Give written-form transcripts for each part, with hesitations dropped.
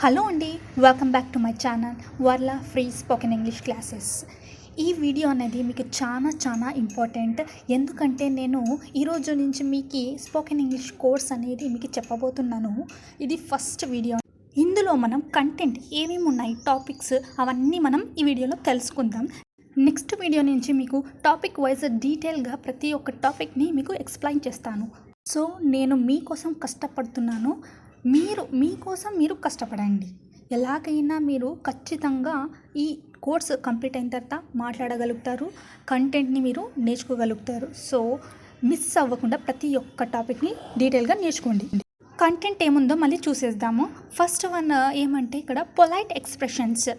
Hello అండి, welcome back to my channel వర్లా free spoken English classes. ఈ video అనేది మీకు చాలా ఇంపార్టెంట్. ఎందుకంటే నేను ఈరోజు నుంచి మీకు స్పోకెన్ ఇంగ్లీష్ కోర్స్ అనేది మీకు చెప్పబోతున్నాను. ఇది ఫస్ట్ వీడియో. ఇందులో మనం కంటెంట్ ఏమేమి ఉన్నాయి, టాపిక్స్ అవన్నీ మనం ఈ వీడియోలో తెలుసుకుందాం. నెక్స్ట్ వీడియో నుంచి మీకు టాపిక్ వైజ్ డీటెయిల్గా ప్రతి ఒక్క టాపిక్ని మీకు ఎక్స్ప్లెయిన్ చేస్తాను. సో నేను మీకోసం కష్టపడుతున్నాను, మీకోసం మీరు కష్టపడండి. ఎలాగైనా మీరు ఖచ్చితంగా ఈ కోర్స్ కంప్లీట్ అయిన తర్వాత మాట్లాడగలుగుతారు, కంటెంట్ని మీరు నేర్చుకోగలుగుతారు. సో మిస్ అవ్వకుండా ప్రతి ఒక్క టాపిక్ని డీటెయిల్గా నేర్చుకోండి. కంటెంట్ ఏముందో మళ్ళీ చూసేద్దాము. ఫస్ట్ వన్ ఏమంటే ఇక్కడ పొలైట్ ఎక్స్ప్రెషన్స్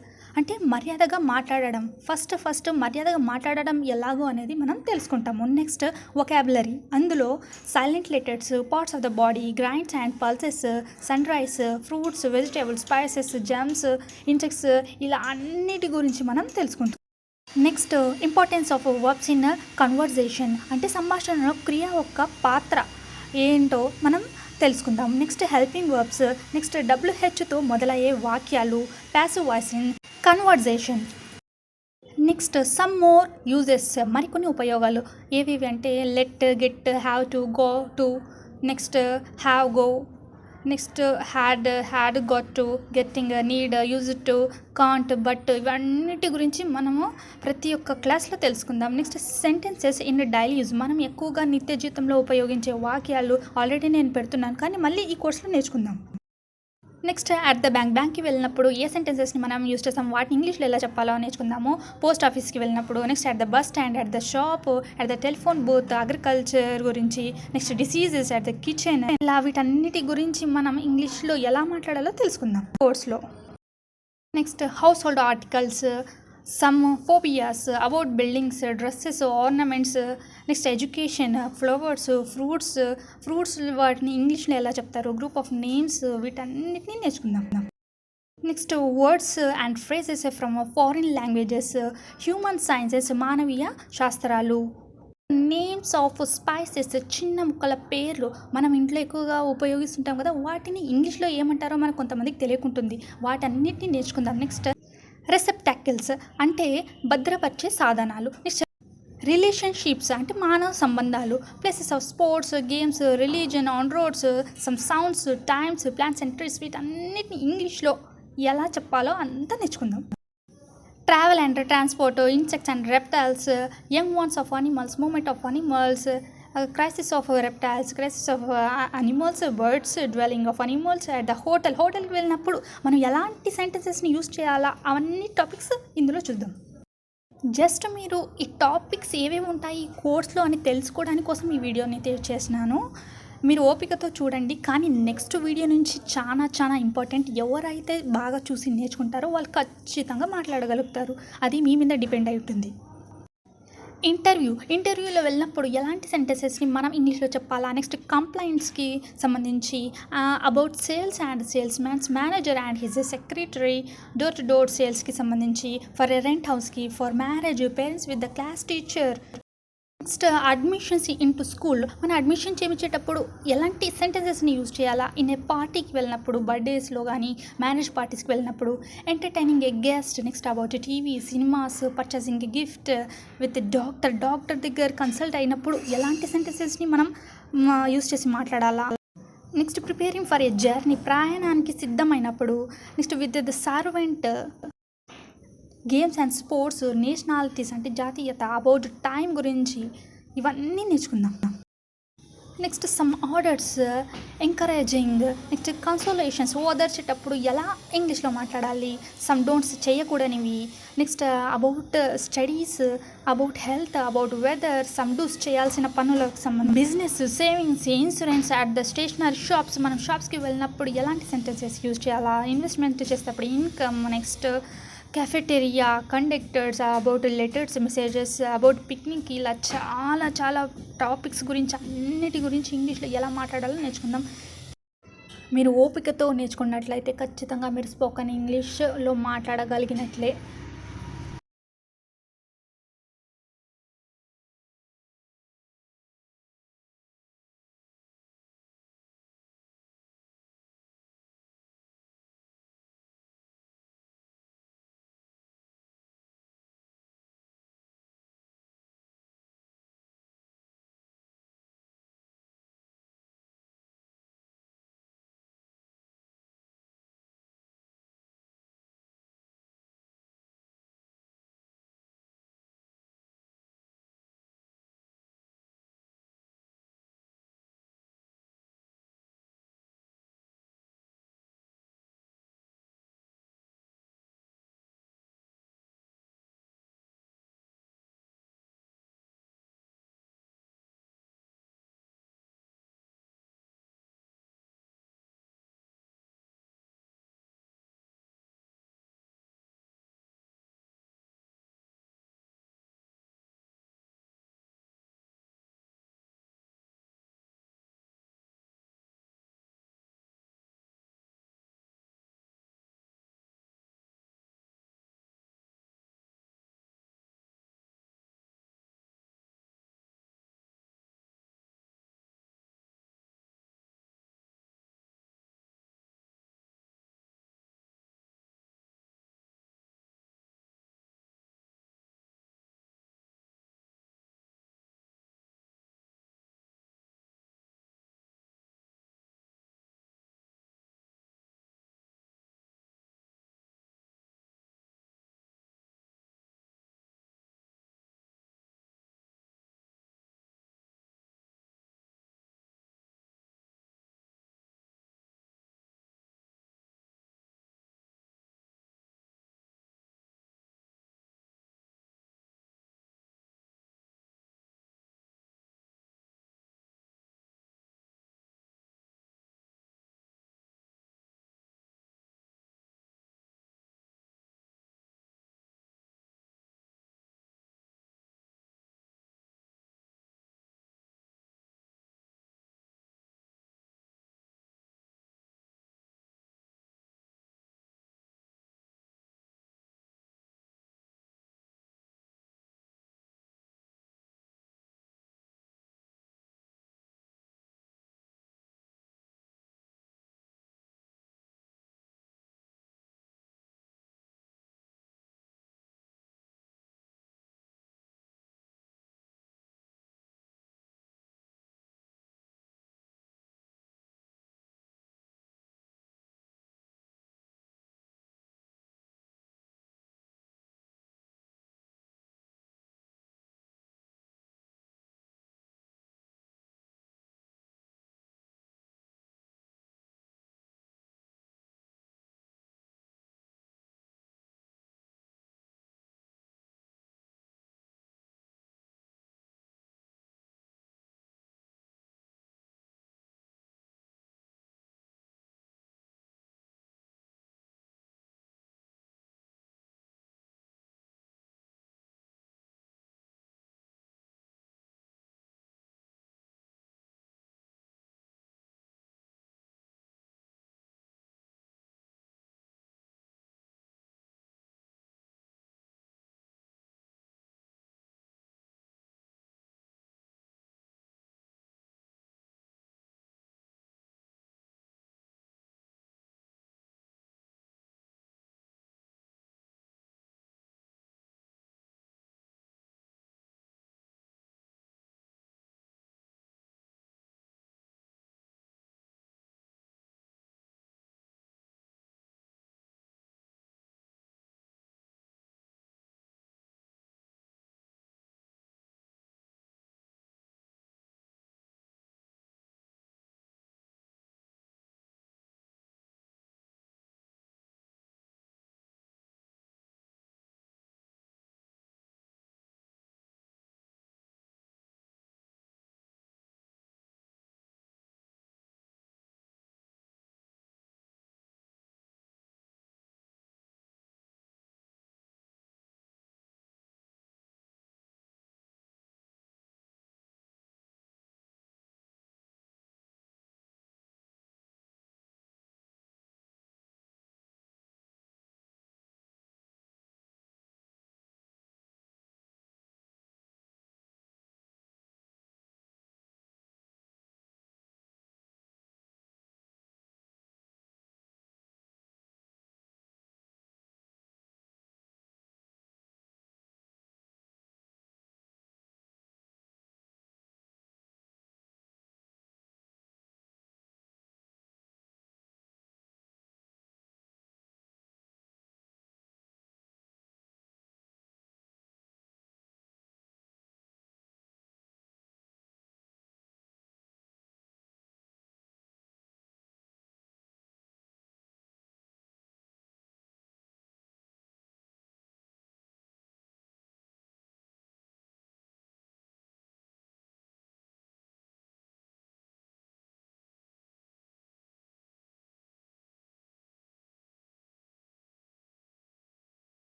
అంటే మర్యాదగా మాట్లాడడం. ఫస్ట్ మర్యాదగా మాట్లాడడం ఎలాగో అనేది మనం తెలుసుకుంటాము. నెక్స్ట్ వొకాబులరీ, అందులో silent letters, parts of the body, grains and pulses, sun rice, fruits, vegetables, spices, gems, insects, ఇలా అన్నిటి గురించి మనం తెలుసుకుంటాం. Next importance of verbs in conversation అంటే సంభాషణలో క్రియ యొక్క పాత్ర ఏంటో మనం తెలుసుకుందాం. నెక్స్ట్ హెల్పింగ్ వర్బ్స్, నెక్స్ట్ WHతో మొదలయ్యే వాక్యాలు, passive voice in conversation. Next some more uses, మరికొన్ని ఉపయోగాలు ఏవేవి అంటే let, get, have to, go to, next have, go, next had, got to, getting, need, use to, can't, but, ఇవన్నిటి గురించి మనము ప్రతి ఒక్క క్లాస్లో తెలుసుకుందాం. Next sentences in daily use, మనం ఎక్కువగా నిత్య జీవితంలో ఉపయోగించే వాక్యాలు ఆల్రెడీ నేను పెడుతున్నాను, కానీ మళ్ళీ ఈ కోర్సులో నేర్చుకుందాం. నెక్స్ట్ అట్ ద బ్యాంక్కి వెళ్ళినప్పుడు ఏ సెంటెన్సెస్ని మనం యూజ్ చేస్తాం, వాటిని ఇంగ్లీష్లో ఎలా చెప్పాలో నేర్చుకుందాము. పోస్ట్ ఆఫీస్కి వెళ్ళినప్పుడు, next at the bus stand, at the shop, at the telephone booth, agriculture గురించి, next diseases, at the kitchen, ఇలా వీటన్నిటి గురించి మనం ఇంగ్లీష్లో ఎలా మాట్లాడాలో తెలుసుకుందాం కోర్స్లో. Next household articles, some phobias, about buildings, dresses, ornaments, next education, flowers, fruits వాటిని ఇంగ్లీష్లో ఎలా చెప్తారు, గ్రూప్ ఆఫ్ నేమ్స్, వీటన్నిటిని నేర్చుకుందాం. Next words and phrases from foreign languages, human sciences, మానవీయ శాస్త్రాలు, నేమ్స్ ఆఫ్ స్పైసెస్, చిన్న ముక్కల పేర్లు మనం ఇంట్లో ఎక్కువగా ఉపయోగిస్తుంటాం కదా, వాటిని ఇంగ్లీష్లో ఏమంటారో మనకు కొంతమందికి తెలియకుంటుంది, వాటన్నిటిని నేర్చుకుందాం. నెక్స్ట్ రెసెప్టాకిల్స్ అంటే భద్రపరిచే సాధనాలు. నెక్స్ట్ రిలేషన్షిప్స్ అంటే మానవ సంబంధాలు, places of sports, games, religion, on roads, some sounds, times, plans and trees, వీటన్నిటిని ఇంగ్లీష్లో ఎలా చెప్పాలో అంతా నేర్చుకుందాం. Travel and transport, insects and reptiles, young ones of animals, moment of animals, crisis of reptiles, crisis of animals, birds, dwelling of animals, at the హోటల్కి వెళ్ళినప్పుడు మనం ఎలాంటి సెంటెన్సెస్ని యూజ్ చేయాలా, అవన్నీ టాపిక్స్ ఇందులో చూద్దాం. జస్ట్ మీరు ఈ టాపిక్స్ ఏవేవి ఉంటాయి ఈ కోర్స్లో అని తెలుసుకోవడానికి కోసం ఈ వీడియోని చేసినాను. మీరు ఓపికతో చూడండి, కానీ నెక్స్ట్ వీడియో నుంచి చాలా ఇంపార్టెంట్. ఎవరైతే బాగా చూసి నేర్చుకుంటారో వాళ్ళు ఖచ్చితంగా మాట్లాడగలుగుతారు. అది మీ మీద డిపెండ్ అయి ఉంటుంది. ఇంటర్వ్యూలో వెళ్ళినప్పుడు ఎలాంటి సెంటెన్సెస్ని మనం ఇంగ్లీష్లో చెప్పాలా. నెక్స్ట్ కంప్లైంట్స్కి సంబంధించి about sales and sales mans, manager and his secretary, door to door సేల్స్కి సంబంధించి, ఫర్ రెంట్ హౌస్కి, for marriage, parents with the class teacher. Next admissions into school, మన అడ్మిషన్ చేయించేటప్పుడు ఎలాంటి సెంటెన్సెస్ని యూజ్ చేయాలా. ఇన్ ఏ పార్టీకి వెళ్ళినప్పుడు, బర్త్డేస్లో కానీ మ్యారేజ్ పార్టీస్కి వెళ్ళినప్పుడు, entertaining a guest, next about TV, cinemas, purchasing a gift, with doctor దగ్గర కన్సల్ట్ అయినప్పుడు ఎలాంటి సెంటెన్సెస్ని మనం యూజ్ చేసి మాట్లాడాలా. Next preparing for a journey, ప్రయాణానికి సిద్ధమైనప్పుడు. Next with the servant, games and sports, nationalities అంటే జాతీయత, అబౌట్ టైం గురించి, ఇవన్నీ నేర్చుకుందాం. Next some orders, encouraging, next consolations, ఓదార్చేటప్పుడు ఎలా ఇంగ్లీష్లో మాట్లాడాలి, సమ్ డోంట్స్ చేయకూడనివి. Next about studies, about health, about weather, some do's చేయాల్సిన పనులకు సంబంధించి, business, savings, insurance, at the stationery shops, మనం షాప్స్కి వెళ్ళినప్పుడు ఎలాంటి సెంటెన్సెస్ యూజ్ చేయాలా, ఇన్వెస్ట్మెంట్ చేసేటప్పుడు income. Next cafeteria, conductors, about letters, messages, about picnic, ఇలా చాలా టాపిక్స్ గురించి అన్నిటి గురించి ఇంగ్లీష్లో ఎలా మాట్లాడాలో నేర్చుకుందాం. మీరు ఓపికతో నేర్చుకున్నట్లయితే ఖచ్చితంగా మీరు స్పోకెన్ ఇంగ్లీష్లో మాట్లాడగలిగినట్లే.